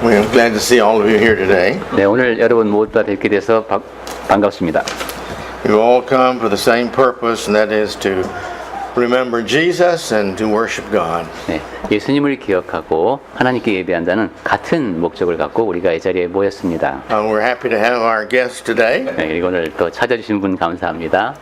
We're glad to see all of you here today. 네, 오늘 여러분 모두 다 뵙게 돼서 반갑습니다. You all come for the same purpose, and that is to remember Jesus and to worship God. 네, 예수님을 기억하고 하나님께 예배한다는 같은 목적을 갖고 우리가 이 자리에 모였습니다. We're happy to have our guest today. 네, 그리고 오늘 또 찾아주신 분 감사합니다.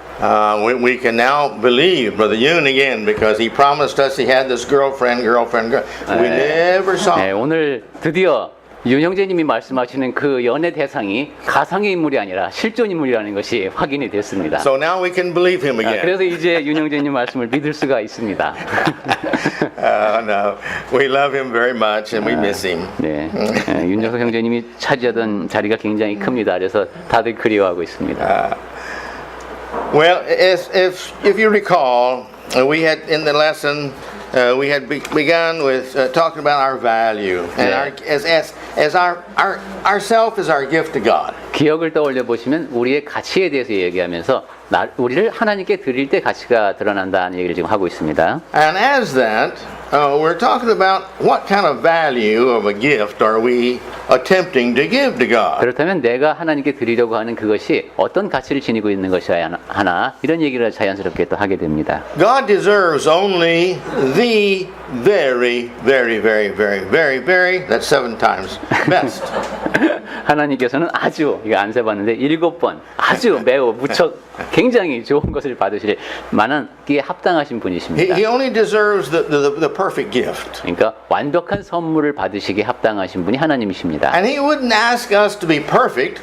We can now believe Brother Yoon again because he promised us he had this girlfriend. We never saw 네, him. 오늘 드디어 윤 형제님이 말씀하시는 그 연애 대상이 가상의 인물이 아니라 실존 인물이라는 것이 확인이 됐습니다. So now we can believe him again. 그래서 이제 윤 형제님 말씀을 믿을 수가 있습니다. No, we love him very much and we miss him. 네, 윤정석 형제님이 차지하던 자리가 굉장히 큽니다. 그래서 다들 그리워하고 있습니다. Well, if you recall, we had in the lesson we had begun with talking about our value and our self is our gift to God. 기억을 떠올려 보시면 우리의 가치에 대해서 얘기하면서 우리를 하나님께 드릴 때 가치가 드러난다는 얘기를 지금 하고 있습니다. And as that, we're talking about what kind of value of a gift are we attempting to give to God. 그렇다면 내가 하나님께 드리려고 하는 그것이 어떤 가치를 지니고 있는 것이어야 하나 이런 얘기를 자연스럽게 또 하게 됩니다. God deserves only the very, very, very, very, very, very, that's 7 times, best. 하나님께서는 아주, 이거 안 세봤는데 7번 아주 매우 무척 굉장히 좋은 것을 받으실 만한 기에 합당하신 분이십니다. He only deserves the perfect gift. 그러니까 완벽한 선물을 받으시기에 합당하신 분이 하나님이십니다. And he wouldn't ask us to be perfect,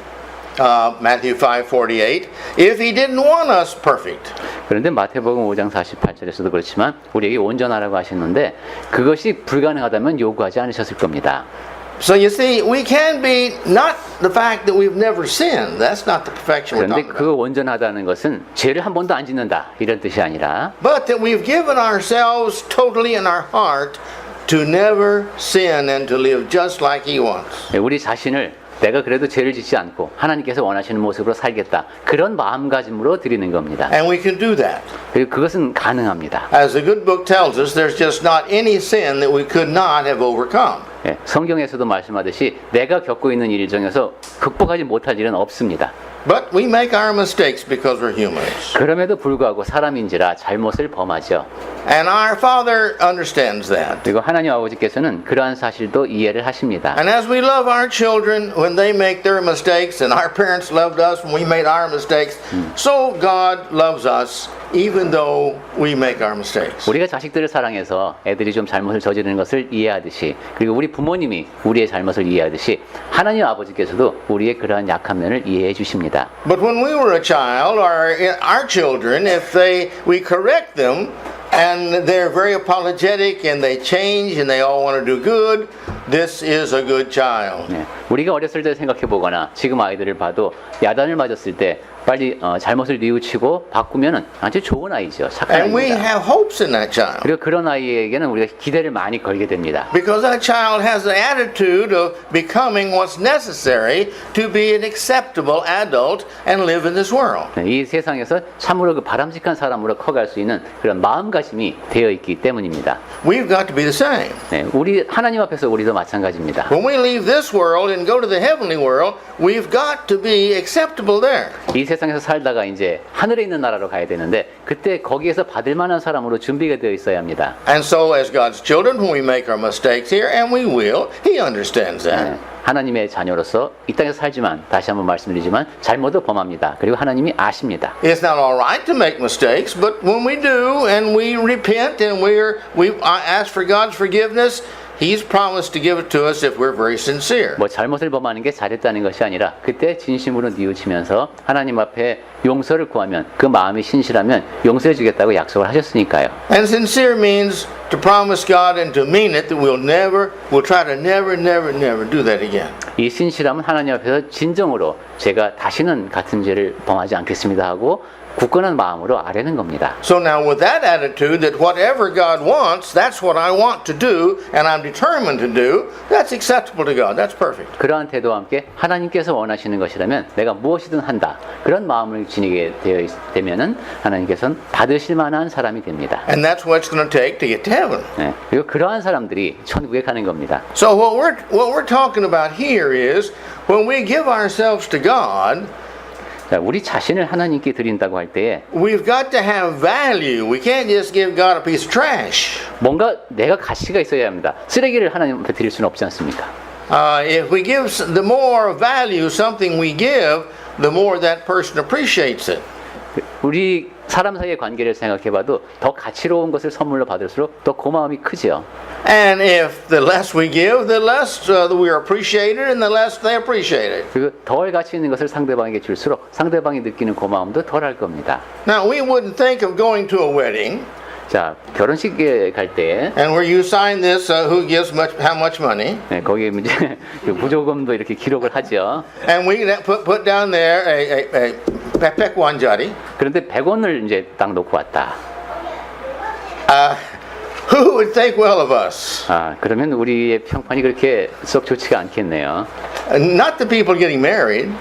Matthew 5:48, if he didn't want us perfect. 그런데 마태복음 5장 48절에서도 그렇지만 우리에게 온전하라고 하셨는데 그것이 불가능하다면 요구하지 않으셨을 겁니다. So you see, we can be not the fact that we've never sinned. That's not the perfection we're 그런데 talking 그 about. 온전하다는 것은 죄를 한 번도 안 짓는다 이런 뜻이 아니라 But that we've given ourselves totally in our heart to never sin and to live just like he wants. 우리 자신을 내가 그래도 죄를 짓지 않고 하나님께서 원하시는 모습으로 살겠다 그런 마음가짐으로 드리는 겁니다. And we can do that. 그리고 그것은 가능합니다. As the good book tells us, there's just not any sin that we could not have overcome. 예, 성경에서도 말씀하듯이 내가 겪고 있는 일 중에서 극복하지 못할 일은 없습니다. But we make our mistakes because we're humans. 그럼에도 불구하고 사람인지라 잘못을 범하죠. And our Father understands that. 그리고 하나님 아버지께서는 그러한 사실도 이해를 하십니다. And as we love our children when they make their mistakes, and our parents loved us when we made our mistakes, so God loves us even though we make our mistakes. 우리가 자식들을 사랑해서 애들이 좀 잘못을 저지르는 것을 이해하듯이 그리고 우리 부모님이 우리의 잘못을 이해하듯이 하나님 아버지께서도 우리의 그러한 약한 면을 이해해 주십니다. But when we were a child, our children, if we correct them, and they're very apologetic, and they change, and they all want to do good, this is a good child. 네, 우리가 어렸을 때 생각해 보거나 지금 아이들을 봐도 야단을 맞았을 때 빨리 잘못을 뉘우치고 바꾸면은 아주 좋은 아이죠. 착한 And we 아이입니다. have hopes in that child. 그리고 그런 아이에게는 우리가 기대를 많이 걸게 됩니다. Because that child has the attitude of becoming what's necessary to be an acceptable adult and live in this world. 네, 이 세상에서 참으로 그 바람직한 사람으로 커갈 수 있는 그런 마음가짐이 되어 있기 때문입니다. We've got to be the same. 네, 우리 하나님 앞에서 우리도 마찬가지입니다. When we leave this world and go to the heavenly world, we've got to be acceptable there. 이 세상에서 살다가 이제 하늘에 있는 나라로 가야 되는데 그때 거기에서 받을 만한 사람으로 준비가 되어 있어야 합니다. And so as God's children, when we make our mistakes here, and we will, He understands that. 네, 하나님의 자녀로서 이 땅에서 살지만 다시 한번 말씀드리지만 잘못도 범합니다. 그리고 하나님이 아십니다. It's not all right to make mistakes, but when we do and we repent and we ask for God's forgiveness, He's promised to give it to us if we're very sincere. 뭐 잘못을 범하는 게 잘했다는 것이 아니라 그때 진심으로 뉘우치면서 하나님 앞에 용서를 구하면 그 마음이 신실하면 용서해 주겠다고 약속을 하셨으니까요. And sincere means to promise God and to mean it that we'll try to never do that again. 이 신실함은 하나님 앞에서 진정으로 제가 다시는 같은 죄를 범하지 않겠습니다 하고 굳건한 마음으로 아뢰는 겁니다. So now with that attitude that whatever God wants, that's what I want to do and I'm determined to do, that's acceptable to God. That's perfect. 그러한 태도와 함께 하나님께서 원하시는 것이라면 내가 무엇이든 한다. 그런 마음을 지니게 되면은 하나님께서는 받으실 만한 사람이 됩니다. And that's what it's going to take to get to heaven. 네. 그리고 그러한 사람들이 천국에 가는 겁니다. So what we're talking about here is when we give ourselves to God, 자, 우리 자신을 하나님께 드린다고 할 때에 we've got to have value. We can't just give God a piece of trash. 뭔가 내가 가치가 있어야 합니다. 쓰레기를 하나님께 드릴 수는 없지 않습니까? If we give the more value something we give, the more that person appreciates it. 우리 사람 사이의 관계를 생각해봐도 더 가치로운 것을 선물로 받을수록 더 고마움이 크지요. And if the less we give, the less we are appreciated and the less they appreciate it. 그리고 덜 가치 있는 것을 상대방에게 줄수록 상대방이 느끼는 고마움도 덜할 겁니다. Now, we wouldn't think of going to a wedding 자, 결혼식에 갈 때 and where you sign this, who gives how much money, 네, 거기에 이제 그 부조금도 이렇게 기록을 하죠. and we put down there a 백원짜리. 그런데 100원을 이제 딱 놓고 왔다. Who would think well of us? 아, 그러면 우리의 평판이 그렇게 썩 좋지가 않겠네요. Not the people getting married.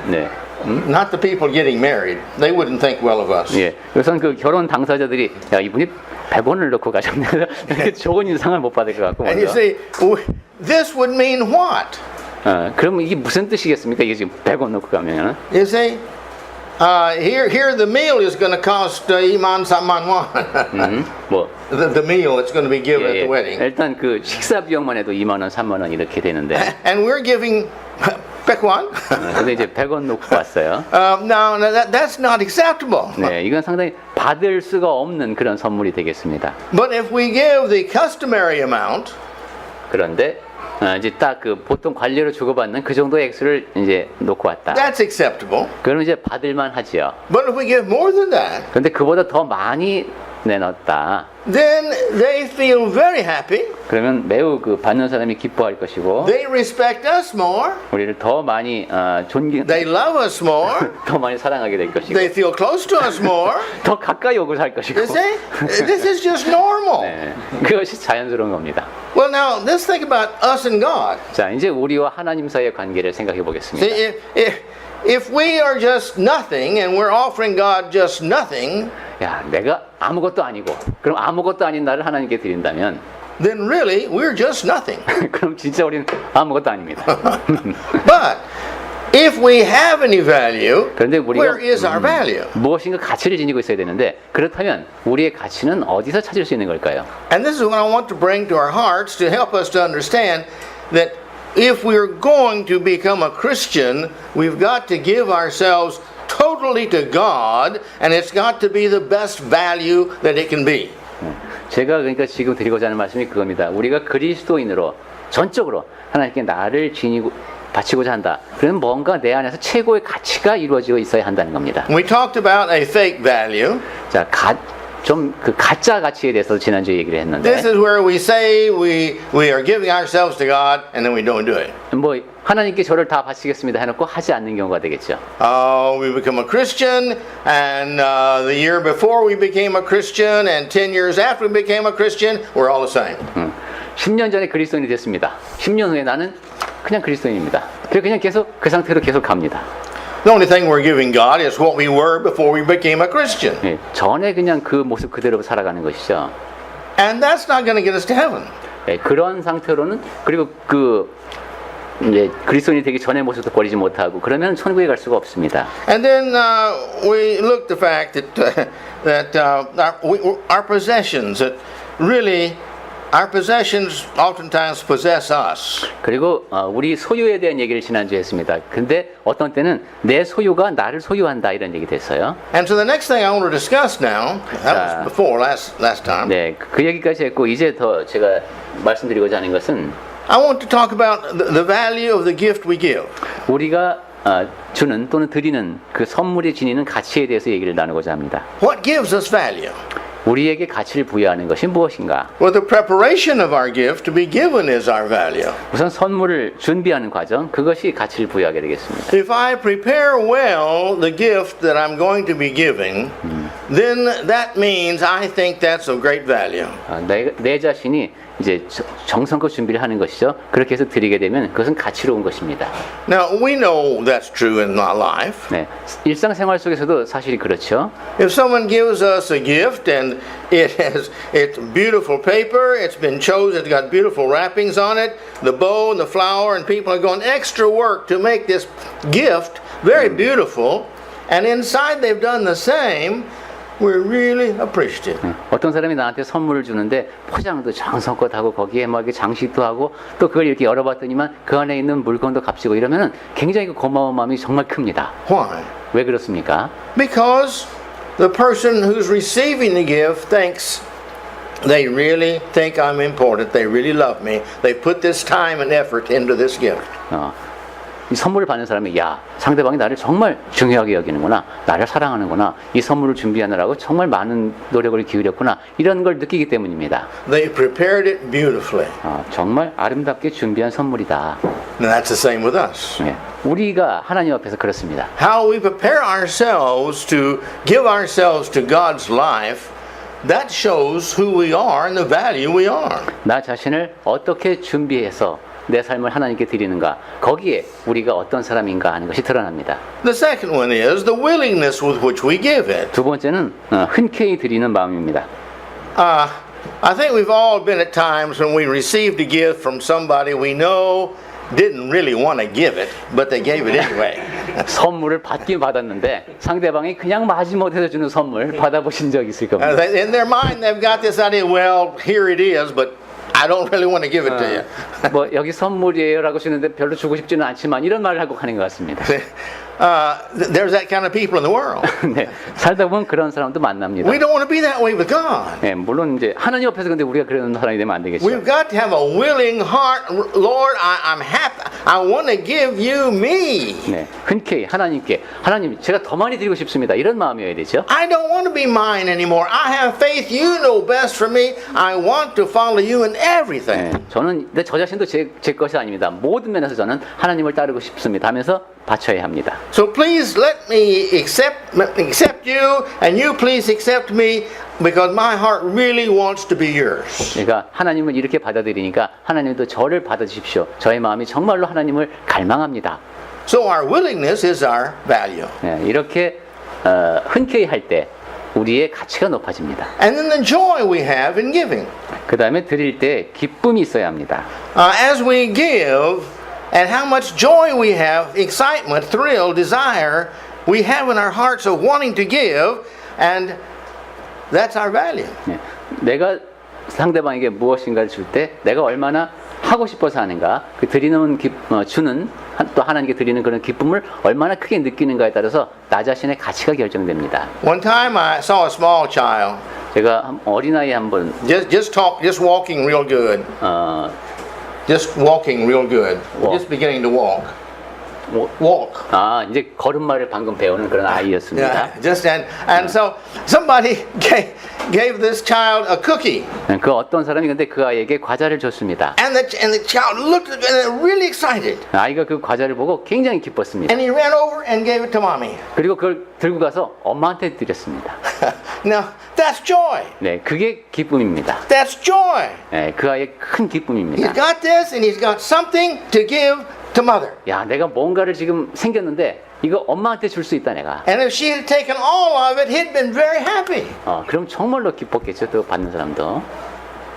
네. Not the people getting married. They wouldn't think well of us. 예. 우선 그 결혼 당사자들이 야, 이분이 100원을 넣고 가셨네. 좋은 인상을 못 받을 것 같고. And you 먼저. say, this would mean what? 그러면 이게 무슨 뜻이겠습니까? 이게 지금 100원 넣고 가면은. You see, here the meal is going to cost iman saman won. 뭐 The meal that's going to be given 예, at 예. the wedding. 일단 그 식사 비용만 해도 2만 원, 3만 원 이렇게 되는데. And we're giving 백원. 근데 이제 100원 놓고 왔어요. Now that's not acceptable. 네, 이건 상당히 받을 수가 없는 그런 선물이 되겠습니다. But if we give the customary amount, 그런데 이제 딱 그 보통 관리로 주고받는 그 정도의 액수를 이제 놓고 왔다. that's acceptable. 그러면 이제 받을만 하지요. But if we give more than that, 그런데 그보다 더 많이 내놨다. then they feel very happy. 그러면 매우 그 받는 사람이 기뻐할 것이고 They respect us more. 우리를 더 많이 존경, They love us more. 더 많이 사랑하게 될 것이고 They feel close to us more. 더 가까이 오고 살 것이고. You see, this is just normal. 네, 그것이 자연스러운 겁니다. Well, now let's think about us and God. 자, 이제 우리와 하나님 사이의 관계를 생각해 보겠습니다. See, if we are just nothing and we're offering God just nothing, 야, 내가 아무것도 아니고 그럼 아무것도 아닌 나를 하나님께 드린다면 then really we're just nothing. 그럼 진짜 우리는 아무것도 아닙니다. But if we have any value, 그런데 우리가 where is our value? 무엇인가 가치를 지니고 있어야 되는데 그렇다면 우리의 가치는 어디서 찾을 수 있는 걸까요? And this is what I want to bring to our hearts to help us to understand that if we're going to become a Christian, we've got to give ourselves totally to God, and it's got to be the best value that it can be. 제가 그러니까 지금 드리고자 하는 말씀이 그겁니다. 우리가 그리스도인으로 전적으로 하나님께 나를 지니고 바치고자 한다. 그러면 뭔가 내 안에서 최고의 가치가 이루어지고 있어야 한다는 겁니다. We talked about a fake value. 자, 좀 그 가짜 가치에 대해서 지난주에 얘기를 했는데 This is where we say we are giving ourselves to God, and then we don't do it. 뭐 하나님께 저를 다 바치겠습니다 해놓고 하지 않는 경우가 되겠죠. We become a Christian, and the year before we became a Christian, and 10 years after we became a Christian, we're all the same. 10년 전에 그리스도인이 됐습니다. 10년 후에 나는 그냥 그리스도인입니다. 그냥 계속 그 상태로 계속 갑니다. The only thing we're giving God is what we were before we became a Christian. 예, 전에 그냥 그 모습 그대로 살아가는 것이죠. And that's not going to get us to heaven. 예, 그런 상태로는 그리고 그 이제 그리스도인이 되기 전의 모습도 버리지 못하고 그러면 천국에 갈 수가 없습니다. And then we look at the fact that our possessions, that really our possessions oftentimes possess us. 그리고 우리 소유에 대한 얘기를 지난주에 했습니다. 근데 어떤 때는 내 소유가 나를 소유한다 이런 얘기 됐어요. And so the next thing I want to discuss now, that was before last time. 네, 그 얘기까지 했고 이제 더 제가 말씀드리고자 하는 것은 I want to talk about the value of the gift we give. 우리가 주는 또는 드리는 그 선물이 지니는 가치에 대해서 얘기를 나누고자 합니다. What gives us value? 우리에게 가치를 부여하는 것이 무엇인가? Well, the preparation of our gift to be given is our value. 우선 선물을 준비하는 과정, 그것이 가치를 부여하게 되겠습니다. If I prepare well the gift that I'm going to be giving, then that means I think that's of great value. 내 자신이 이제 정성껏 준비를 하는 것이죠. 그렇게 해서 드리게 되면 그것은 가치로운 것입니다. Now, we know that's true in my life. 네, 일상생활 속에서도 사실이 그렇죠. If someone gives us a gift and it's beautiful paper, it's been chosen, it's got beautiful wrappings on it, the bow and the flower, and people are going extra work to make this gift very beautiful, and inside they've done the same, we're really appreciative. 어떤 사람이 나한테 선물을 주는데 포장도 정성껏 하고 거기에 막 이렇게 장식도 하고 또 그걸 이렇게 열어봤더니만 그 안에 있는 물건도 값지고 이러면은 굉장히 그 고마운 마음이 정말 큽니다. Why? 왜 그렇습니까? Because the person who's receiving the gift thinks they really think I'm important, they really love me, they put this time and effort into this gift. 이 선물을 받는 사람이 야 상대방이 나를 정말 중요하게 여기는구나, 나를 사랑하는구나, 이 선물을 준비하느라고 정말 많은 노력을 기울였구나, 이런 걸 느끼기 때문입니다. They prepared it beautifully. 정말 아름답게 준비한 선물이다. And that's the same with us. 네, 우리가 하나님 앞에서 그렇습니다. How we prepare ourselves to give ourselves to God's life, that shows who we are and the value we are. 나 자신을 어떻게 준비해서 내 삶을 하나님께 드리는가, 거기에 우리가 어떤 사람인가 하는 것이 드러납니다. The second one is the willingness with which we give it. 두 번째는 흔쾌히 드리는 마음입니다. I think we've all been at times when we received a gift from somebody we know didn't really want to give it, but they gave it anyway. 선물을 받긴 받았는데 상대방이 그냥 마지못해서 주는 선물 받아보신 적 있을 겁니다. In their mind, they've got this idea, well, here it is, but I don't really want to give it to you. 뭐 여기 선물이에요라고 주는데 별로 주고 싶지는 않지만 이런 말을 하고 가는 것 같습니다. There's that kind of people in the world. 네, 살다 보면 그런 사람도 만납니다. We don't want to be that way with God. 네, 물론 이제 하나님 앞에서 근데 우리가 그런 사람이 되면 안 되겠죠. We've got to have a willing heart. Lord, I'm happy. I want to give you me. 네, 흔쾌히 하나님께 하나님 제가 더 많이 드리고 싶습니다. 이런 마음이어야 되죠. I don't want to be mine anymore. I have faith. You know best for me. I want to follow you in everything. 네, 저는 저 자신도 제 것이 아닙니다. 모든 면에서 저는 하나님을 따르고 싶습니다 하면서 바쳐야 합니다. So please let me accept you, and you please accept me, because my heart really wants to be yours. 그러니까 하나님을 이렇게 받아들이니까 하나님도 저를 받아주십시오. 저의 마음이 정말로 하나님을 갈망합니다. So our willingness is our value. 네, 이렇게 흔쾌히 할 때 우리의 가치가 높아집니다. And then the joy we have in giving. 그 다음에 드릴 때 기쁨이 있어야 합니다. As we give, and how much joy we have, excitement, thrill, desire we have in our hearts of wanting to give, and that's our value. 네, 내가 상대방에게 무엇인가를 줄 때 내가 얼마나 하고 싶어서 하는가, 그 드리는 주는 또 하나님께 드리는 그런 기쁨을 얼마나 크게 느끼는가에 따라서 나 자신의 가치가 결정됩니다. One time I saw a small child 제가 어린아이 한번 just walking real good. Just walking real good. Walk. Just beginning to walk. Walk. 이제 걸음마를 방금 배우는 그런 아이였습니다. Just and so somebody gave this child a cookie. 그 어떤 사람이 근데 그 아이에게 과자를 줬습니다. And the child looked at it and really excited. 아이가 그 과자를 보고 굉장히 기뻤습니다. And he ran over and gave it to mommy. 그리고 그걸 들고 가서 엄마한테 드렸습니다. Now that's joy. 네, 그게 기쁨입니다. That's joy. 네, 그 아이의 큰 He's 기쁨입니다. got this and he's got something to give to mother. 야, 내가 뭔가를 지금 생겼는데 이거 엄마한테 줄 수 있다 내가. And if she had taken all of it, he'd been very happy. 그럼 정말로 기뻤겠죠, 또 받는 사람도.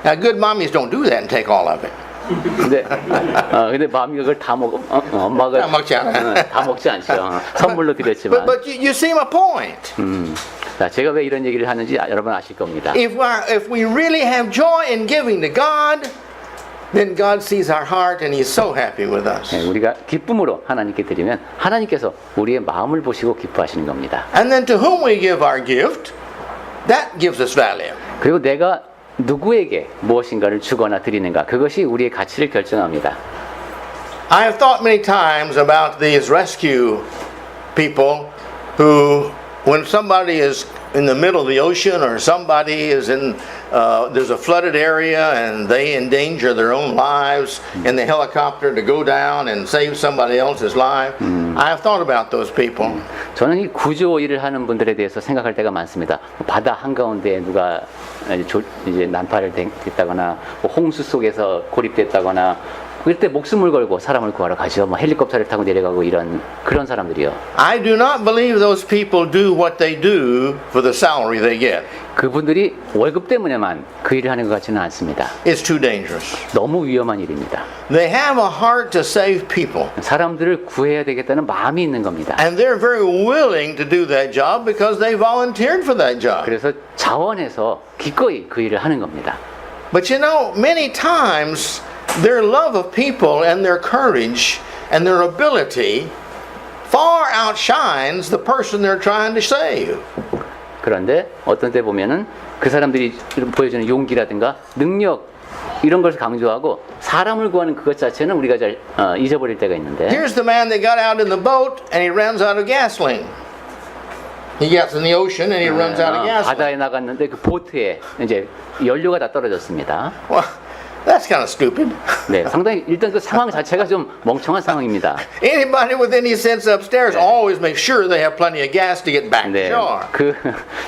Now good mommies don't do that and take all of it. 근데 마음이 그걸 다 먹어. 엄마가 다 먹지 않아요. 다 먹지 않죠. 선물로 드렸지만. But you see my point. 자, 제가 왜 이런 얘기를 하는지 여러분 아실 겁니다. If we really have joy in giving to God, then God sees our heart and He's so happy with us. 네, 우리가 기쁨으로 하나님께 드리면 하나님께서 우리의 마음을 보시고 기뻐하시는 겁니다. And then to whom we give our gift, that gives us value. 그리고 내가 누구에게 무엇인가를 주거나 드리는가, 그것이 우리의 가치를 결정합니다. I have thought many times about these rescue people who, when somebody is in the middle of the ocean, or somebody is in there's a flooded area and they endanger their own lives in the helicopter to go down and save somebody else's life. I've thought about those people. 저는 이 구조 일을 하는 분들에 대해서 생각할 때가 많습니다. 바다 한가운데 누가 이제 난파를 됐다거나 뭐 홍수 속에서 고립됐다거나 그럴 때 목숨을 걸고 사람을 구하러 가죠. 뭐 헬리콥터를 타고 내려가고 이런 그런 사람들이요. I do not believe those people do what they do for the salary they get. 그분들이 월급 때문에만 그 일을 하는 것 같지는 않습니다. It's too dangerous. 너무 위험한 일입니다. They have a heart to save people. 사람들을 구해야 되겠다는 마음이 있는 겁니다. And they're very willing to do that job because they volunteered for that job. 그래서 자원해서 기꺼이 그 일을 하는 겁니다. But you know, many times their love of people and their courage and their ability far outshines the person they're trying to save. 그런데 어떤 때 보면은 그 사람들이 보여주는 용기라든가 능력 이런 것을 강조하고 사람을 구하는 그것 자체는 우리가 잘 잊어버릴 때가 있는데 Here's the man that got out in the boat and he runs out of gasoline. He gets in the ocean and he runs out of gasoline. 바다에 나갔는데 그 보트에 이제 연료가 다 떨어졌습니다. Well, that's kind of stupid. 네, 상당히 일단 그 상황 자체가 좀 멍청한 상황입니다. Anybody with any sense upstairs always make sure they have plenty of gas to get back to 네, shore. 그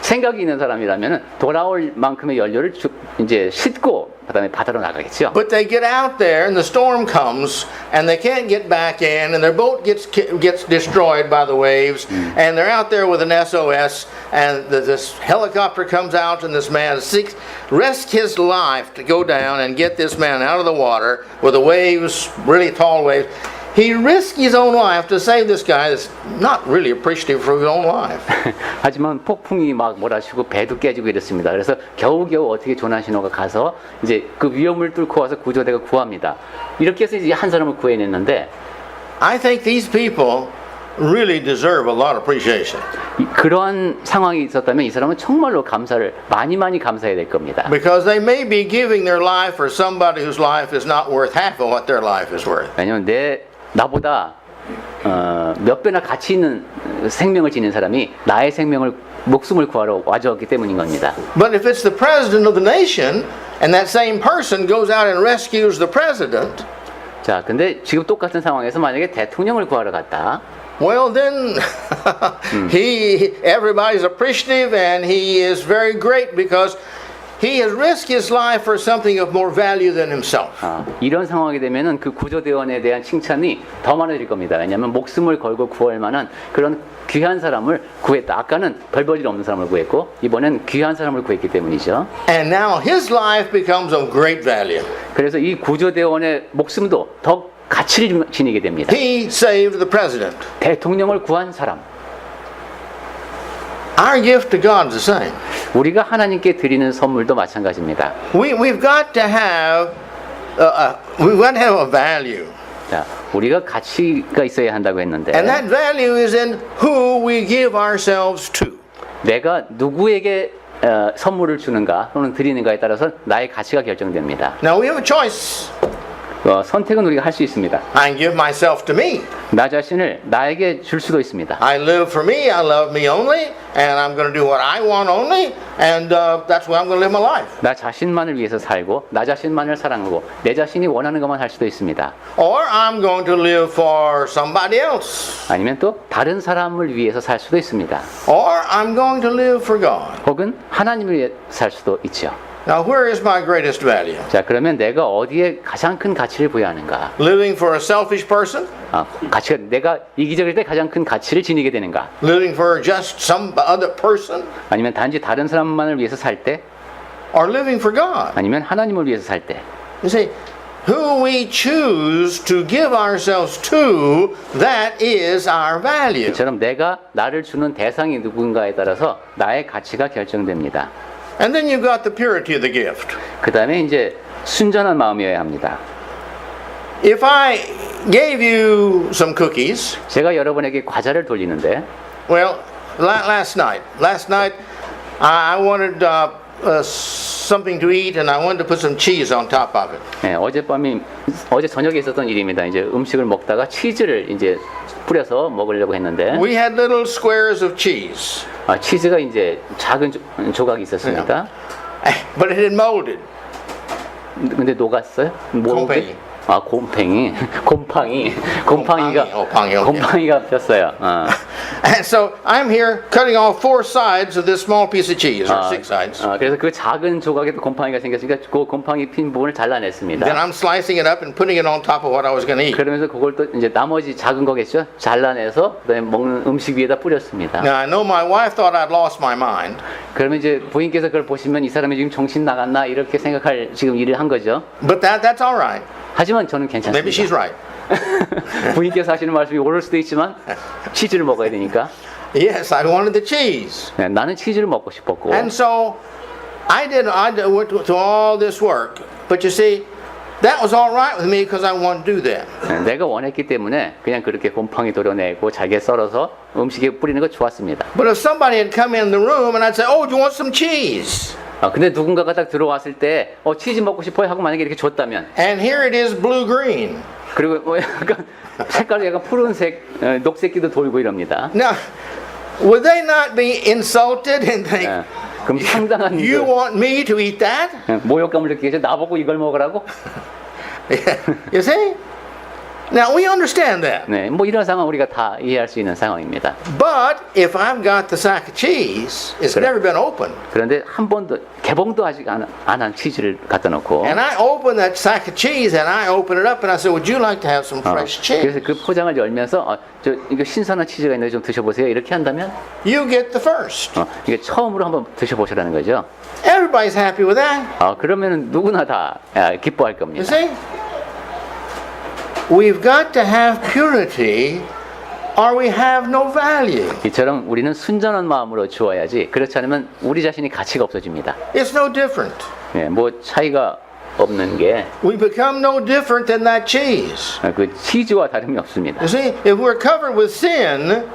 생각이 있는 사람이라면은 돌아올 만큼의 연료를 이제 싣고 그다음에 바다로 나가겠죠. But they get out there and the storm comes and they can't get back in and their boat gets destroyed by the waves and they're out there with an SOS and this helicopter comes out and this man risks his life to go down and get this man out of the water with the waves, really tall waves. He risked his own life to save this guy that's not really appreciative for his own life. 하지만 폭풍이 막 몰아치고 배도 깨지고 이랬습니다. 그래서 겨우겨우 어떻게 조난 신호가 가서 이제 그 위험을 뚫고 와서 구조대가 구합니다. 이렇게 해서 이제 한 사람을 구해냈는데 I think these people really deserve a lot of appreciation. 그러한 상황이 있었다면 이 사람은 정말로 감사를 많이 감사해야 될 겁니다. Because they may be giving their life for somebody whose life is not worth half of what their life is worth. 왜냐하면 나보다 몇 배나 가치 있는 생명을 지닌 사람이 나의 목숨을 구하러 와줬기 때문인 겁니다. But if it's the president of the nation and that same person goes out and rescues the president, 자, 근데 지금 똑같은 상황에서 만약에 대통령을 구하러 갔다. well then everybody's appreciative and he is very great because he has risked his life for something of more value than himself. 이런 상황이 되면은 그 구조대원에 대한 칭찬이 더 많아질 겁니다. 왜냐하면 목숨을 걸고 구할 만한 그런 귀한 사람을 구했다. 아까는 별 볼 일 없는 사람을 구했고 이번엔 귀한 사람을 구했기 때문이죠. And now his life becomes of great value. 그래서 이 구조대원의 목숨도 더 가치를 지니게 됩니다. He saved the president. 대통령을 구한 사람. Our gift to God is the same. 우리가 하나님께 드리는 선물도 마찬가지입니다. We've got to have a value. 자, 우리가 가치가 있어야 한다고 했는데 And that value is in who we give ourselves to. 내가 누구에게 선물을 주는가 또는 드리는가에 따라서 나의 가치가 결정됩니다. Now we have a choice. 선택은 우리가 할 수 있습니다. I can give myself to me. 나 자신을 나에게 줄 수도 있습니다. I live for me. I love me only, and I'm going to do what I want only, and that's where I'm going to live my life. 나 자신만을 위해서 살고 나 자신만을 사랑하고 내 자신이 원하는 것만 할 수도 있습니다. Or I'm going to live for somebody else. 아니면 또 다른 사람을 위해서 살 수도 있습니다. Or I'm going to live for God. 혹은 하나님을 위해 살 수도 있죠. Now, where is my greatest value? 자, 그러면 내가 어디에 가장 큰 가치를 부여하는가? Living for a selfish person? 가치가 내가 이기적일 때 가장 큰 가치를 지니게 되는가? Living for just some other person? 아니면 단지 다른 사람만을 위해서 살 때? Or living for God? 아니면 하나님을 위해서 살 때? You see, who we choose to give ourselves to, that is our value. 이처럼 내가 나를 주는 대상이 누군가에 따라서 나의 가치가 결정됩니다. And then you've got the purity of the gift. 그 다음에 이제 순전한 마음이어야 합니다. If I gave you some cookies, 제가 여러분에게 과자를 돌리는데, well, last night I wanted something to eat and I wanted to put some cheese on top of it. 네, 어제 저녁에 있었던 일입니다. 이제 음식을 먹다가 치즈를 이제 뿌려서 먹으려고 했는데, We had little squares of cheese. 치즈가 이제 작은 조각이 있었습니다. But it had molded. 근데 녹았어요? 곰팡이. 곰팡이가 곰팡이가 폈어요. And so I'm here cutting off 4 sides of this small piece of cheese, or 6 sides. 그래서 그 작은 조각에도 곰팡이가 생겼으니까 그 곰팡이 핀 부분을 잘라냈습니다. Then I'm slicing it up and putting it on top of what I was going to eat. 그러면서 그걸 또 이제 나머지 작은 거겠죠? 잘라내서 그다음에 먹는 음식 위에다 뿌렸습니다. Now I know my wife thought I'd lost my mind, 그러면 이제 부인께서 그걸 보시면 이 사람이 지금 정신 나갔나 이렇게 생각할 지금 일을 한 거죠. but that's all right. 하지만 저는 Maybe she's 괜찮습니다. right. 부인께서 하시는 말씀이 옳을 수도 있지만 치즈를 먹어야 되니까. Yes, I wanted the cheese. 네, 나는 치즈를 먹고 싶었고. And so I went to all this work. But you see, that was all right with me because I wanted to do that. 네, 내가 원했기 때문에 그냥 그렇게 곰팡이 도려내고 잘게 썰어서 음식에 뿌리는 거 좋았습니다. But if somebody had come in the room and I'd say, "Oh, do you want some cheese?" 근데 누군가가 딱 들어왔을 때 치즈 먹고 싶어요 하고 만약에 이렇게 줬다면 And here it is blue-green. 그리고 뭐 약간 색깔이 약간 푸른색, 녹색기도 돌고 이럽니다. Now, would they not be insulted and think, 네, 그럼 상당한 "You want me to eat that?" 모욕감을 느끼겠죠. 나보고 이걸 먹으라고? You see? Now we understand that. 네, 뭐 이런 상황 우리가 다 이해할 수 있는 상황입니다. But if I've got the sack of cheese, it's never been opened. 그런데 한 번도 개봉도 아직 안 한 치즈를 갖다 놓고 And I open that sack of cheese and I open it up and I say, "Would you like to have some fresh 그래서 cheese?" 그 포장을 열면서 이거 신선한 치즈가 있는데 좀 드셔보세요. 이렇게 한다면 You get the first. 이게 처음으로 한번 드셔보시라는 거죠. Everybody's happy with that. 그러면 누구나 다 기뻐할 You 겁니다. see? We've got to have purity or we have no value. 이처럼 우리는 순전한 마음으로 주어야지. 그렇지 않으면 우리 자신이 가치가 없어집니다. It's no different. 뭐 차이가 없는 게 그 We become no different than that cheese. 치즈와 다름이 없습니다. You see, if we're covered with sin,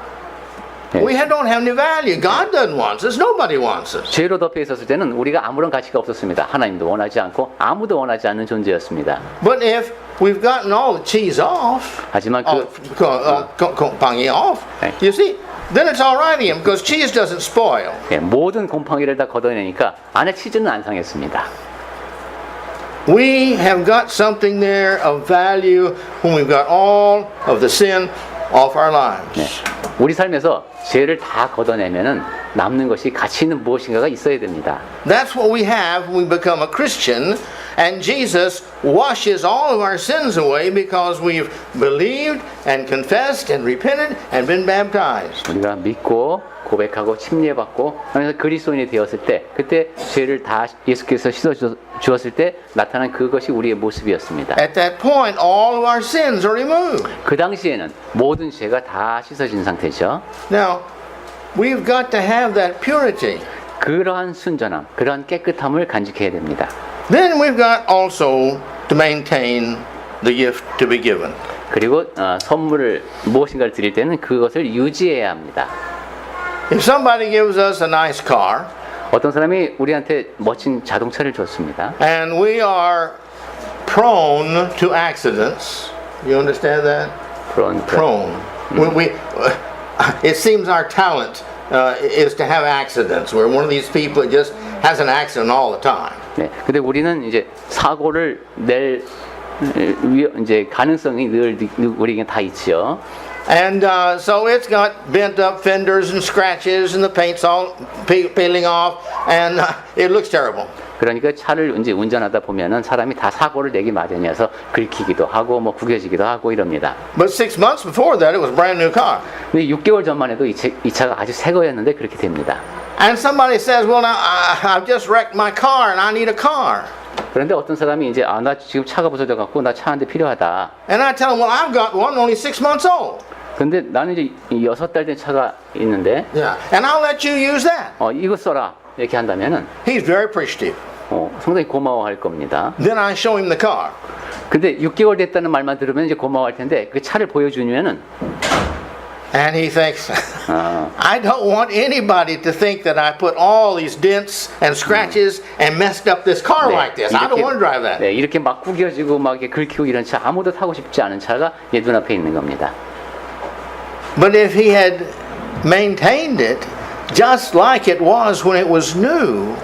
we don't have any value. God doesn't want us. Nobody wants us. 죄로 덮여 있었을 때는 우리가 아무런 가치가 없었습니다. 하나님도 원하지 않고 아무도 원하지 않는 존재였습니다. But if we've gotten all the cheese off, 하지만 곰팡이 off, you see, then it's all right again because cheese doesn't spoil. 모든 곰팡이를 다 걷어내니까 안에 치즈는 안 상했습니다. We have got something there of value when we've got all of the sin off our lives. 우리 삶에서 죄를 다 걷어내면은 남는 것이 가치 있는 무엇인가가 있어야 됩니다. That's what we have when we become a Christian, and Jesus washes all of our sins away because we've believed and confessed and repented and been baptized. 우리가 믿고 고백하고 침례받고 하면서 그리스도인이 되었을 때 그때 죄를 다 예수께서 씻어 주었을 때 나타난 그것이 우리의 모습이었습니다. At that point, all of our sins are removed. 그 당시에는 모든 죄가 다 씻어진 상태죠. Now, we've got to have that purity. 그러한 순전함, 그러한 깨끗함을 간직해야 됩니다. Then we've got also to maintain the gift to be given. 그리고 선물을 무엇인가를 드릴 때는 그것을 유지해야 합니다. If somebody gives us a nice car, 어떤 사람이 우리한테 멋진 자동차를 줬습니다. and we are prone to accidents, you understand that? Prone. It seems our talent is to have accidents. We're one of these people that just has an accident all the time. 네, 근데 우리는 이제 사고를 낼 이제 가능성이 늘 우리에게 다 있죠. And so it's got bent up fenders and scratches, and the paint's all peeling off, and it looks terrible. 그러니까 차를 이제 운전하다 보면은 사람이 다 사고를 내기 마련이어서 긁히기도 하고 뭐 구겨지기도 하고 이럽니다. But 6 months before that, it was a brand new car. 근데 6개월 전만 해도 이 차가 아주 새 거였는데 그렇게 됩니다. And somebody says, "Well, now I've just wrecked my car, and I need a car." 그런데 어떤 사람이 이제 나 지금 차가 부서져 갖고 나 차 한 대 필요하다. And I tell him, "Well, I've got one only 6 months old." 근데 나는 이제 6달 된 차가 있는데 Yeah, and I'll let you use that. 이거 써라 이렇게 한다면은 He's very appreciative. 상당히 고마워할 겁니다. Then I show him the car. 근데 6개월 됐다는 말만 들으면 이제 고마워할 텐데 그 차를 보여주면은 And he thinks, I don't want anybody to think that I put all these dents and scratches and messed up this car like this. I don't want to drive that. 네, 이렇게 막 구겨지고 막 이렇게 긁히고 이런 차 아무도 타고 싶지 않은 차가 얘 눈앞에 있는 겁니다. But if he had maintained it just like it was when it was new,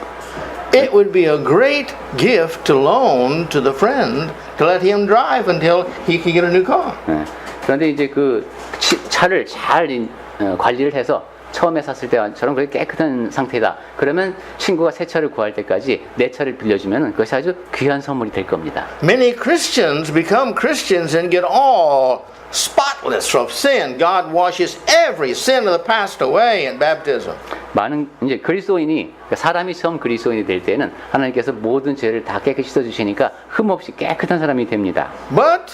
it would be a great gift to loan to the friend to let him drive until he could get a new car. 예. 그런데 이제 그 차를 잘 관리를 해서 처음에 샀을 때처럼 그렇게 깨끗한 상태다. 그러면 친구가 새 차를 구할 때까지 내 차를 빌려주면 그것이 아주 귀한 선물이 될 겁니다. Many Christians become Christians and get all spotless from sin. God washes every sin of the past away in baptism. 많은 이제 그리스도인이 사람이 처음 그리스도인이 될 때는 하나님께서 모든 죄를 다 깨끗이 씻어 주시니까 흠 없이 깨끗한 사람이 됩니다. But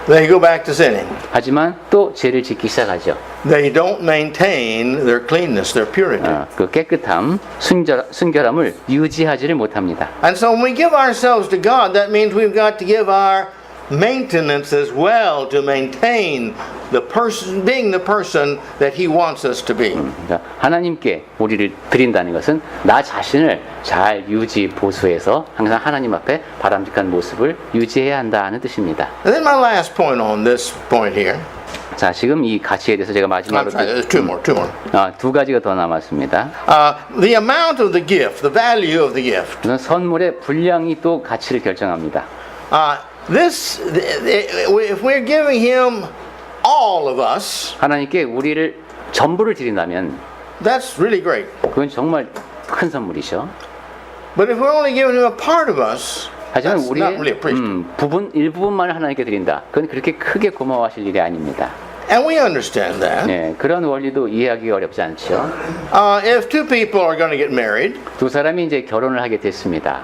they go back to sinning. 하지만 또 죄를 짓기 시작하죠. They don't maintain their cleanness, their purity. 그 깨끗함, 순결함을 유지하지를 못합니다. And so when we give ourselves to God, that means we've got to give our maintenance as well to maintain the person, being the person that He wants us to be. 그러니까 하나님께 우리를 드린다는 것은 나 자신을 잘 유지 보수해서 항상 하나님 앞에 바람직한 모습을 유지해야 한다는 뜻입니다. And then my last point on this point here. 자, 지금 이 가치에 대해서 제가 I'm 마지막으로 sorry, there's two more. 두 가지가 더 남았습니다. The amount of the gift, the value of the gift. 우선 선물의 분량이 또 가치를 결정합니다. If we're giving Him all of us, 하나님께 우리를 전부를 드린다면 that's really great. 그건 정말 큰 선물이죠. But if we're only giving Him a part of us, 하지만 that's not really 우리의 appreciated. 일부분만을 하나님께 드린다. 그건 그렇게 크게 고마워하실 일이 아닙니다. And we understand that. 네, 그런 원리도 이해하기 어렵지 않죠. If two people are going to get married, 두 사람이 이제 결혼을 하게 됐습니다.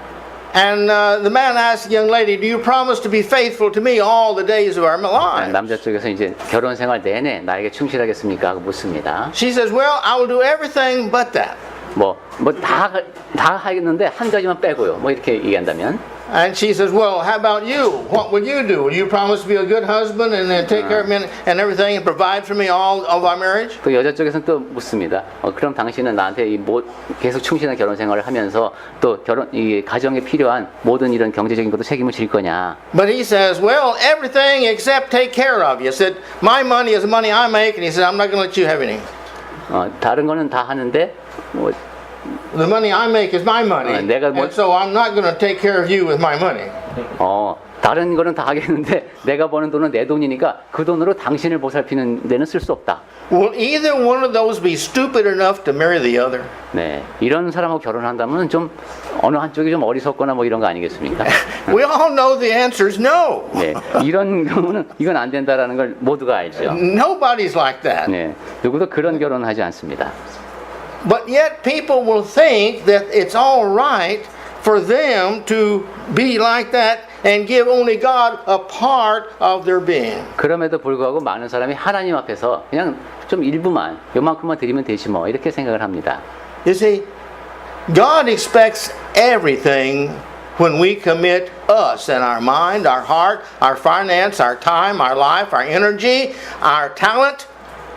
and the man asks the young lady, "Do you promise to be faithful to me all the days of our lives?" 남자 쪽에서 이제 결혼 생활 내내 나에게 충실하겠습니까? 하고 묻습니다. She says, "Well, I will do everything but that." 다 하겠는데 한 가지만 빼고요. 뭐 이렇게 얘기한다면. And she says, "Well, how about you? What would you do? Will you promise to be a good husband and take care of me and everything and provide for me all of our marriage?" 또 여자 쪽에서는 또 묻습니다. 그럼 당신은 나한테 계속 충실한 결혼 생활을 하면서 또 이 가정에 필요한 모든 이런 경제적인 것도 책임을 질 거냐? But he says, "Well, everything except take care of you." Said, "My money is the money I make," and he said, "I'm not going to let you have any." 다른 거는 다 하는데 The money I make is my money, 내가 and so I'm not going to take care of you with my money. 다른 거는 다 하겠는데 내가 버는 돈은 내 돈이니까 그 돈으로 당신을 보살피는 데는 쓸 수 없다. Will either one of those be stupid enough to marry the other? 네, 이런 사람하고 결혼한다면 좀 어느 한쪽이 좀 어리석거나 뭐 이런 거 아니겠습니까? We all know the answer is no. 네, 이런 경우는 이건 안 된다라는 걸 모두가 알죠. Nobody's like that. 네, 누구도 그런 결혼을 하지 않습니다. But yet people will think that it's all right for them to be like that and give only God a part of their being. 그럼에도 불구하고 많은 사람이 하나님 앞에서 그냥 좀 일부만, 요만큼만 드리면 되지 뭐 이렇게 생각을 합니다. You see, God expects everything when we commit us and our mind, our heart, our finance, our time, our life, our energy, our talent,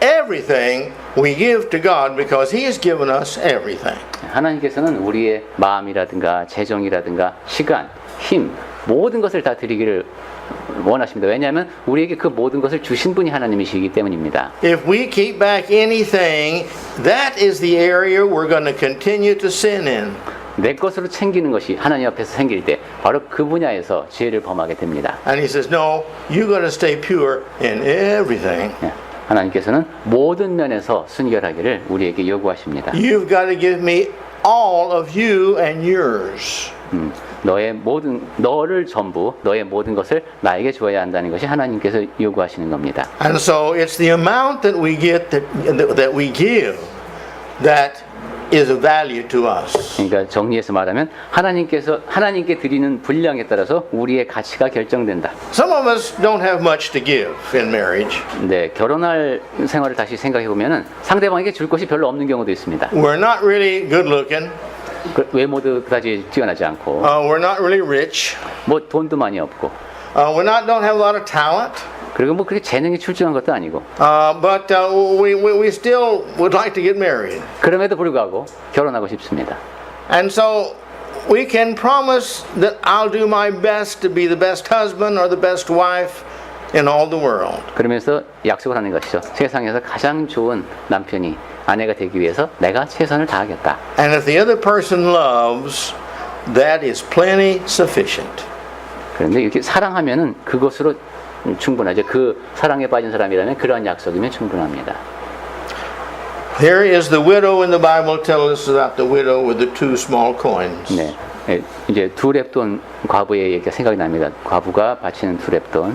everything we give to God because He has given us everything. 하나님께서는 우리의 마음이라든가 재정이라든가 시간, 힘 모든 것을 다 드리기를 원하십니다. 왜냐하면 우리에게 그 모든 것을 주신 분이 하나님이시기 때문입니다. If we keep back anything, that is the area we're going to continue to sin in. 내 것으로 챙기는 것이 하나님 앞에서 생길 때 바로 그 분야에서 죄를 범하게 됩니다. And He says, "No, you got to stay pure in everything." 하나님께서는 모든 면에서 순결하기를 우리에게 요구하십니다. You've got to give me all of you and yours. 너를 전부, 너의 모든 것을 나에게 주어야 한다는 것이 하나님께서 요구하시는 겁니다. And so it's the amount that we get that we give that is of value to us. 그러니까 정리해서 말하면 하나님께 드리는 분량에 따라서 우리의 가치가 결정된다. Some of us don't have much to give in marriage. 네, 결혼할 생활을 다시 생각해 보면은 상대방에게 줄 것이 별로 없는 경우도 있습니다. We're not really good looking. 외모도 그다지 뛰어나지 않고, We're not really rich. 뭐 돈도 많이 없고, don't have a lot of talent. 그리고 뭐 그렇게 재능이 출중한 것도 아니고. But we still would like to get married. 그럼에도 불구하고 결혼하고 싶습니다. And so we can promise that I'll do my best to be the best husband or the best wife in all the world. 그러면서 약속을 하는 것이죠. 세상에서 가장 좋은 남편이 아내가 되기 위해서 내가 최선을 다하겠다. And if the other person loves, that is plenty sufficient. 그런데 이렇게 사랑하면은 그것으로 충분하죠. 그 사랑에 빠진 사람이라면 그런 약속이면 충분합니다. Here is the widow in the Bible tells us about the widow with the 2 small coins. 네, 예, 이제 두 랩돈 과부의 얘기가 생각이 납니다. 과부가 바치는 두 랩돈.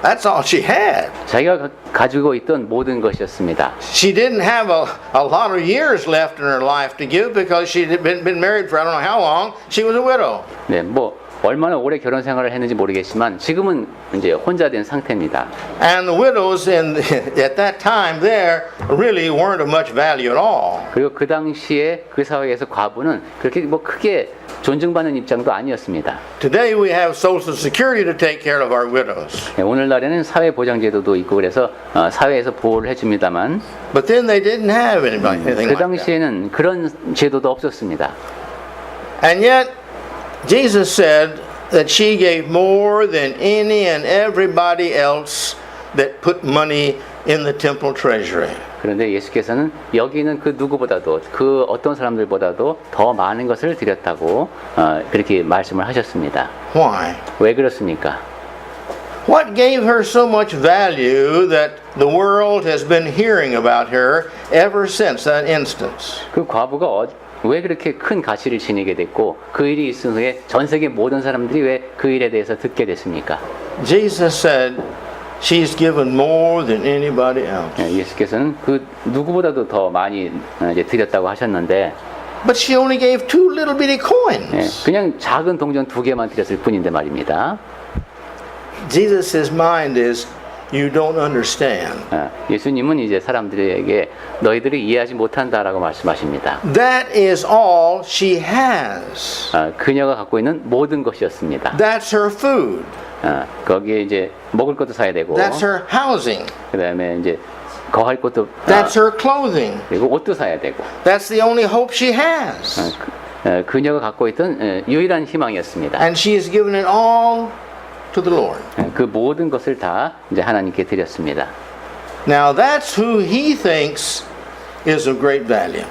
That's all she had. 자기가 가지고 있던 모든 것이었습니다. She didn't have a lot of years left in her life to give because she'd been married for I don't know how long. She was a widow. 네, 뭐 얼마나 오래 결혼 생활을 했는지 모르겠지만 지금은 이제 혼자 된 상태입니다. And the widows at that time there really weren't of much value at all. 그리고 그 당시에 그 사회에서 과부는 그렇게 뭐 크게 존중받는 입장도 아니었습니다. Today we have Social Security to take care of our widows. 네, 오늘날에는 사회보장제도도 있고 그래서 사회에서 보호를 해줍니다만 But then they didn't have anything 그 like that. 당시에는 그런 제도도 없었습니다. And yet Jesus said that she gave more than any and everybody else that put money in the temple treasury. 그런데 예수께서는 여기 있는 그 누구보다도 그 어떤 사람들보다도 더 많은 것을 드렸다고 그렇게 말씀을 하셨습니다. Why? 왜 그렇습니까? What gave her so much value that the world has been hearing about her ever since that instance? 그 과부가 왜 그렇게 큰 가치를 지니게 됐고 그 일이 있은 후에 전 세계 모든 사람들이 왜 그 일에 대해서 듣게 됐습니까? Jesus said she's given more than anybody else. 예수께서는 그 누구보다도 더 많이 이제 드렸다고 하셨는데 But she only gave 2 little bitty coins. 그냥 작은 동전 2개만 드렸을 뿐인데 말입니다. Jesus' mind is you don't understand. 예수님은 이제 사람들에게 너희들이 이해하지 못한다라고 말씀하십니다. That is all she has. 그녀가 갖고 있는 모든 것이었습니다. That's her food. 거기에 이제 먹을 것도 사야 되고, That's her housing. 그다음에 이제 거할 것도, That's her clothing. 그리고 옷도 사야 되고. That's the only hope she has. 그녀가 갖고 있던 유일한 희망이었습니다. And she has given it all to the Lord. 그 모든 것을 다 이제 하나님께 드렸습니다. Now that's who he thinks is of great value.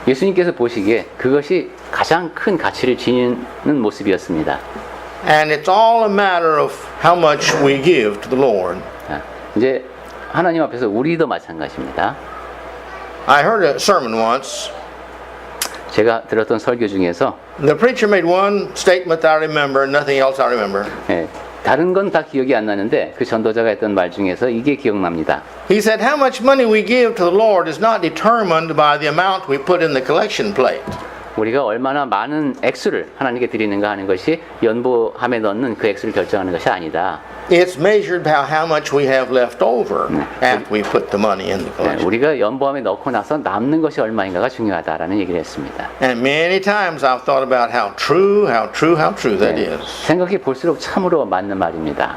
예수님께서 보시기에 그것이 가장 큰 가치를 지니는 모습이었습니다. And it's all a matter of how much we give to the Lord. 이제 하나님 앞에서 우리도 마찬가지입니다. I heard a sermon once. 제가 들었던 설교 중에서 The preacher made one statement that I remember, nothing else I remember. 다른 건 다 기억이 안 나는데 그 전도자가 했던 말 중에서 이게 기억납니다. He said, how much money we give to the Lord is not determined by the amount we put in the collection plate. 우리가 얼마나 많은 액수를 하나님께 드리는가 하는 것이 연보함에 넣는 그 액수를 결정하는 것이 아니다. It's measured by how much we have left over after we put the money in the collection. 우리가 연보함에 넣고 나서 남는 것이 얼마인가가 중요하다라는 얘기를 했습니다. And many times I've thought about how true that is. 생각해 볼수록 참으로 맞는 말입니다.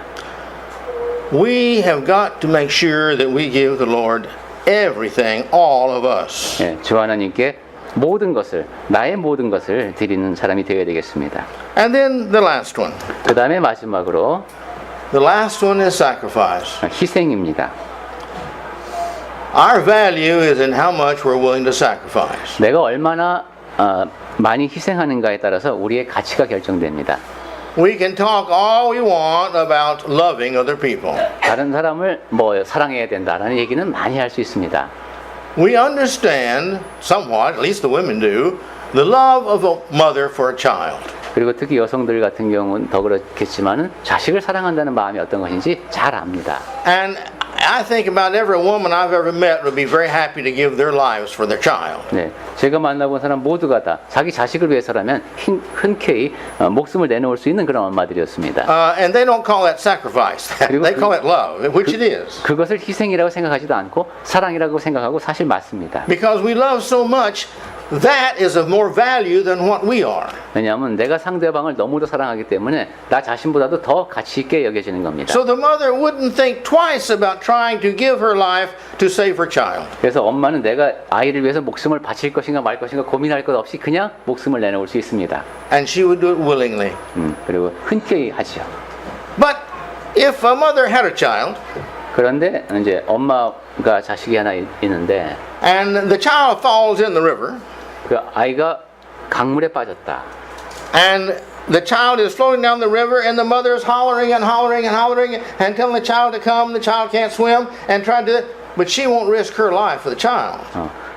We have got to make sure that we give the Lord everything, all of us. 주 하나님께 모든 것을, 나의 모든 것을 드리는 사람이 되어야 되겠습니다. And then the last one. 그 다음에 마지막으로 The last one is sacrifice. 희생입니다. Our value is in how much we're willing to sacrifice. 내가 얼마나 많이 희생하는가에 따라서 우리의 가치가 결정됩니다. We can talk all we want about loving other people. 다른 사람을 뭐 사랑해야 된다라는 얘기는 많이 할 수 있습니다. We understand somewhat, at least the women do, the love of a mother for a child. 그리고 특히 여성들 같은 경우는 더 그렇겠지만은 자식을 사랑한다는 마음이 어떤 것인지 잘 압니다. And I think about every woman I've ever met would be very happy to give their lives for their child. 네, 제가 만나본 사람 모두가 다 자기 자식을 위해서라면 흔쾌히 목숨을 내놓을 수 있는 그런 엄마들이었습니다. And they don't call that sacrifice. They call it love, which it is. 그것을 희생이라고 생각하지도 않고 사랑이라고 생각하고 사실 맞습니다. Because we love so much, that is of more value than what we are. 왜냐하면 내가 상대방을 너무도 사랑하기 때문에 나 자신보다도 더 가치 있게 여겨지는 겁니다. So the mother wouldn't think twice about trying to give her life to save her child. 그래서 엄마는 내가 아이를 위해서 목숨을 바칠 것인가 말 것인가 고민할 것 없이 그냥 목숨을 내놓을 수 있습니다. And she would do it willingly. 그리고 흔쾌히 하죠. But if a mother had a child 그런데 이제 엄마가 자식이 하나 있는데 and the child falls in the river 그 아이가 강물에 빠졌다. and the child is floating down the river and the mother is hollering and hollering and hollering and telling the child to come. The child can't swim and tried to, but she won't risk her life for the child.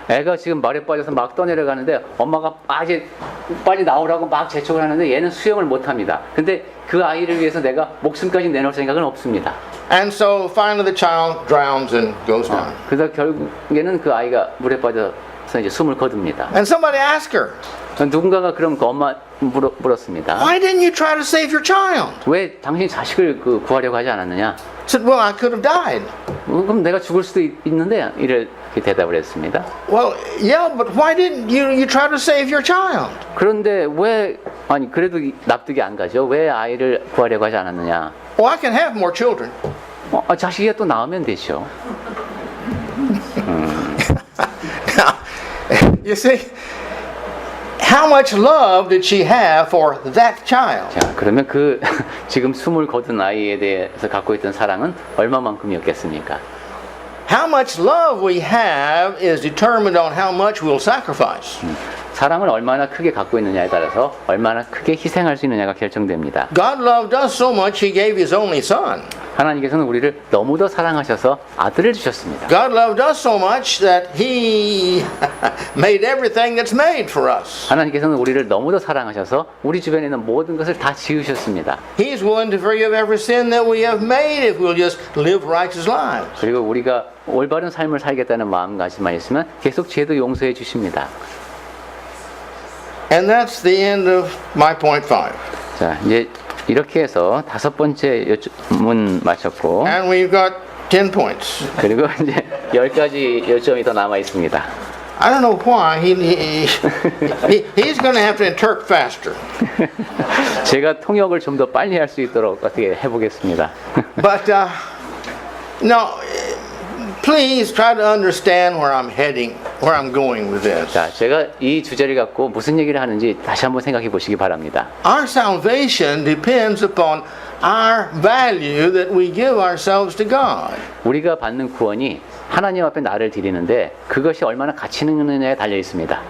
애가 지금 말에 빠져서 막 떠내려가는데 엄마가 빨리 나오라고 막 재촉을 하는데 얘는 수영을 못합니다. 근데 그 아이를 위해서 내가 목숨까지 내놓을 생각은 없습니다. And so finally the child drowns and goes down. 그래서 결국에는 그 아이가 물에 빠져서 이제 숨을 거둡니다. And somebody asked her, 누군가가 그럼 그 엄마 물었습니다. why didn't you try to save your child? 왜 당신이 자식을 구하려고 하지 않았느냐? Said, well, I could have died. 그럼 내가 죽을 수도 있는데 이렇게 대답을 했습니다. Well, yeah, but why didn't you try to save your child? 그런데 왜 아니 그래도 납득이 안 가죠? 왜 아이를 구하려고 하지 않았느냐? Well, I can have more children. 자식이 또 나오면 되죠. Now, you see, how much love did she have for that child? 자, 그러면 그 지금 숨을 거둔 아이에 대해서 갖고 있던 사랑은 얼마만큼이었겠습니까? How much love we have is determined on how much we'll sacrifice. 사랑을 얼마나 크게 갖고 있느냐에 따라서 얼마나 크게 희생할 수 있느냐가 결정됩니다. God loved us so much, He gave His only Son. 하나님께서는 우리를 너무도 사랑하셔서 아들을 주셨습니다. God loved us so much that He made everything that's made for us. 하나님께서는 우리를 너무도 사랑하셔서 우리 주변에 있는 모든 것을 다 지으셨습니다. He's willing to forgive every sin that we have made if we'll just live righteous lives. 그리고 우리가 올바른 삶을 살겠다는 마음가짐만 있으면 계속 죄도 용서해 주십니다. And that's the end of my point 5. 자, 이제 이렇게 해서 5번째 문 마쳤고 And we've got 10 points. 그리고 이제 10가지 요점이 더 남아 있습니다. I don't know why he's going to have to interpret faster. 제가 통역을 좀 더 빨리 할 수 있도록 어떻게 해보겠습니다. But no, please try to understand where I'm heading, where I'm going with this. 자, 제가 이 주제를 갖고 무슨 얘기를 하는지 다시 한번 생각해 보시기 바랍니다. Our salvation depends upon our value that we give ourselves to God. 우리가 받는 구원이 하나님 앞에 나를 드리는데 그것이 얼마나 가치 있느냐에 달려 있습니다.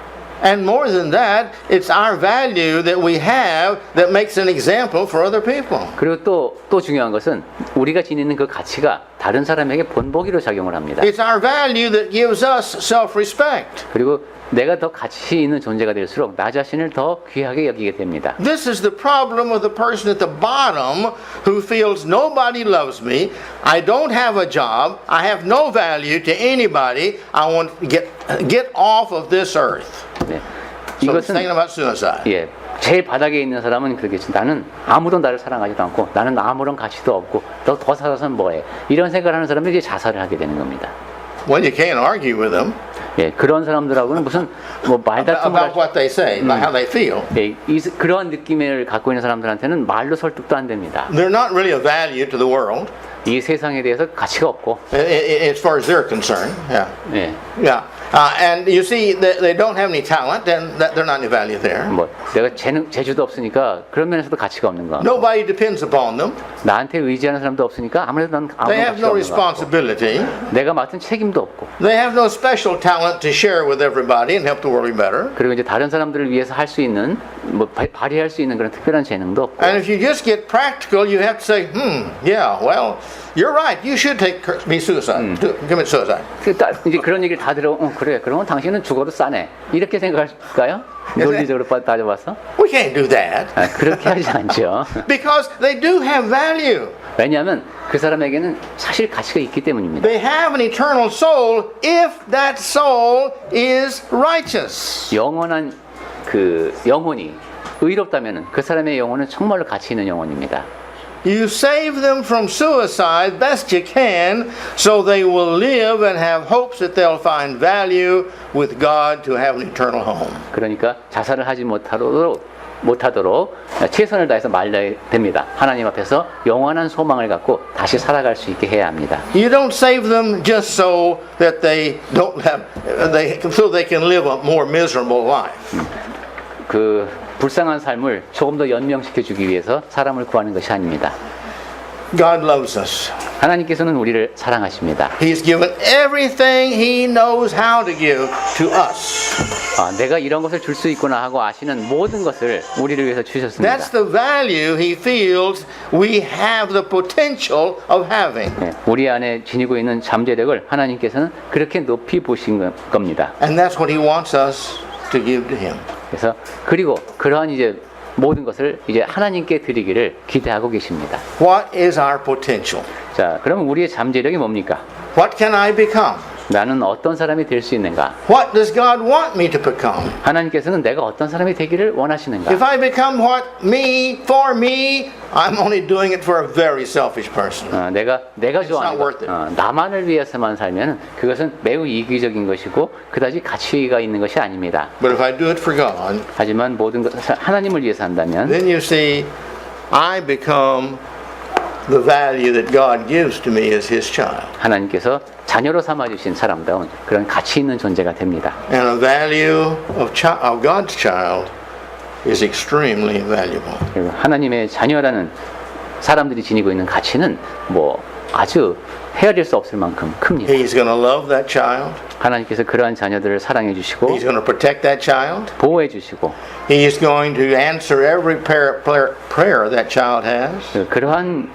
And more than that, it's our value that we have that makes an example for other people. 그리고 또 중요한 것은 우리가 지니는 그 가치가 다른 사람에게 본보기로 작용을 합니다. It's our value that gives us self-respect. 그리고 내가 더 가치 있는 존재가 될수록 나 자신을 더 귀하게 여기게 됩니다. This is the problem of the person at the bottom who feels nobody loves me, I don't have a job, I have no value to anybody, I want to get off of this earth. 네. So 이것은 thinking about suicide. 예, 제일 바닥에 있는 사람은 그러겠지. 나는 아무도 나를 사랑하지도 않고 나는 아무런 가치도 없고 더 살아서는 뭐해. 이런 생각을 하는 사람이 이제 자살을 하게 되는 겁니다. Well, you can't argue with them 예, 그런 사람들하고는 무슨 뭐 말다툼을 about what they say, about how they feel. 예, 그런 느낌을 갖고 있는 사람들한테는 말로 설득도 안 됩니다. They're not really a value to the world 이 세상에 대해서 가치가 없고, as far as they're concerned. Yeah. 예, Yeah. And you see, they don't have any talent, then they're not any value there. 뭐 내가 재주도 없으니까 그런 면에서도 가치가 없는 거. Nobody depends upon them. 나한테 의지하는 사람도 없으니까 아무래도 난 아무 They have 가치가 no 없는 거. responsibility. 내가 맡은 책임도 없고. They have no special talent to share with everybody and help the world be better. 그리고 이제 다른 사람들을 위해서 할 수 있는 뭐 발휘할 수 있는 그런 특별한 재능도 없고. And if you just get practical, you have to say, yeah, well, you're right. You should be suicide, commit suicide. 이제 그런 얘기를 다 들어. 그래. 그러면 당신은 죽어도 싸네. 이렇게 생각할까요? 논리적으로 따져봐서. We can't do that 그렇게 하지 않죠. because they do have value. 왜냐하면 그 사람에게는 사실 가치가 있기 때문입니다. They have an eternal soul if that soul is righteous. 영원한 그 영혼이 의롭다면은 그 사람의 영혼은 정말로 가치 있는 영혼입니다. You save them from suicide best you can so they will live and have hopes that they'll find value with God to have an eternal home. 그러니까 자살을 하지 못하도록 최선을 다해서 말려야 됩니다. 하나님 앞에서 영원한 소망을 갖고 다시 살아갈 수 있게 해야 합니다. You don't save them just so that they can live a more miserable life. 그 불쌍한 삶을 조금 더 연명시켜 주기 위해서 사람을 구하는 것이 아닙니다. God loves us. 하나님께서는 우리를 사랑하십니다. He's given everything He knows how to give to us. 내가 이런 것을 줄 수 있구나 하고 아시는 모든 것을 우리를 위해서 주셨습니다. That's the value He feels we have the potential of having. 네, 우리 안에 지니고 있는 잠재력을 하나님께서는 그렇게 높이 보신 겁니다. And that's what He wants us to give to Him. 그래서 그리고 그러한 이제 모든 것을 이제 하나님께 드리기를 기대하고 계십니다. What is our potential? 자, 그러면 우리의 잠재력이 뭡니까? What can I become? 나는 어떤 사람이 될 수 있는가? What does God want me to become? 하나님께서는 내가 어떤 사람이 되기를 원하시는가? If I become what me, for me, I'm only doing it for a very selfish person. 내가 좋아하는 not worth 것, it. 나만을 위해서만 살면 그것은 매우 이기적인 것이고 그다지 가치가 있는 것이 아닙니다. But if I do it for God, 하지만 모든 것 하나님을 위해서 한다면 then you see, I become the value that God gives to me as His child. 하나님께서 자녀로 삼아주신 사람다운 그런 가치 있는 존재가 됩니다. And a value of God's child is extremely valuable. 그리고 하나님의 자녀라는 사람들이 지니고 있는 가치는 뭐 아주 헤아릴 수 없을 만큼 큽니다. He's going to love that child. 하나님께서 그러한 자녀들을 사랑해 주시고 He's going to protect that child. 보호해 주시고 He is going to answer every prayer that child has. 그러한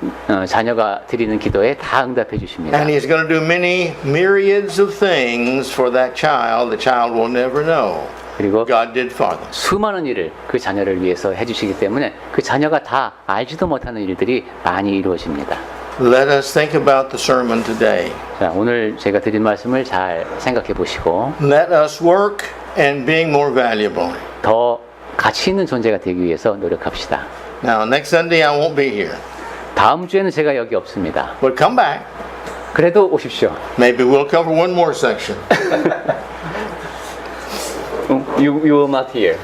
자녀가 드리는 기도에 다 응답해 주십니다. And He's going to do many myriads of things for that child the child will never know 그리고 God did for them. 수많은 일을 그 자녀를 위해서 해주시기 때문에 그 자녀가 다 알지도 못하는 일들이 많이 이루어집니다. Let us think about the sermon today. 자, 오늘 제가 드린 말씀을 잘 생각해 보시고 Let us work in being more valuable. 더 가치 있는 존재가 되기 위해서 노력합시다. Now, next Sunday I won't be here, 다음 주에는 제가 여기 없습니다. but come back. 그래도 오십시오. Maybe we'll cover one more section. You will not here.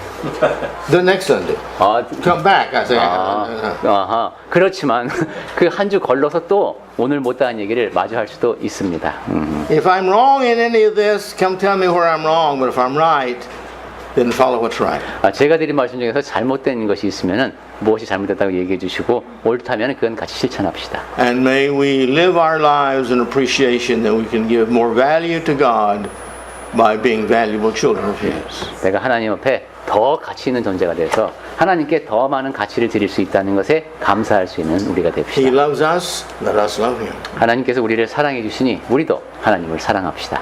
The next Sunday. Come back, I say. 아하. 그렇지만 그 한 주 걸러서 또 오늘 못다한 얘기를 마주 할 수도 있습니다. If I'm wrong in any of this, come tell me where I'm wrong. But if I'm right, then follow what's right. 제가 드린 말씀 중에서 잘못된 것이 있으면은 무엇이 잘못됐다고 얘기해 주시고 옳다면 그건 같이 실천합시다. And may we live our lives in appreciation that we can give more value to God by being valuable children of His. 내가 하나님 앞에 더 가치 있는 존재가 돼서 하나님께 더 많은 가치를 드릴 수 있다는 것에 감사할 수 있는 우리가 He 됩시다. loves us, let us love Him. 하나님께서 우리를 사랑해 주시니 우리도 하나님을 사랑합시다.